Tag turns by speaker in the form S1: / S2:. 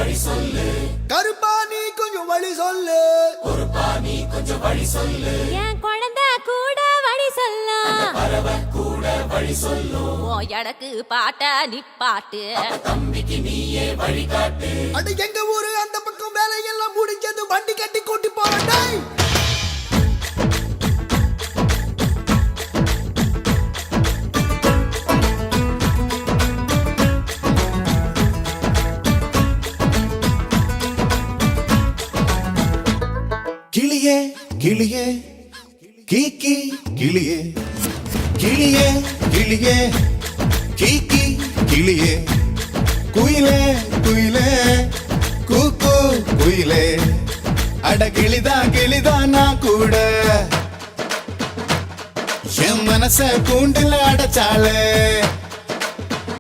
S1: வழி சொல்லு. கருப்பா நீ கொஞ்சம் வழி சொல்லு. பொறுப்பா நீ கொஞ்சம் வழி சொல்லு.
S2: என் குழந்தை கூட வழி சொல்லும்.
S1: பறவை கூட வழி சொல்லும்.
S2: எடக்கு பாட்ட நிப்பாட்டு.
S1: தம்பிக்கு நீயே வழிகாட்டு. அடி எங்க ஊரு அந்த பக்கம் வேலையெல்லாம் முடிஞ்சது. வண்டி கட்டி கூட்டி போறேன். கிளியே கிளியே கீக்கி கிளியே கிளியே கிளியே கீக்கி கிளியே குயிலே குயிலே கூக்கு குயிலே அட கிளிதா நான் கூட என் மனச கூண்டுல அடைச்சாலே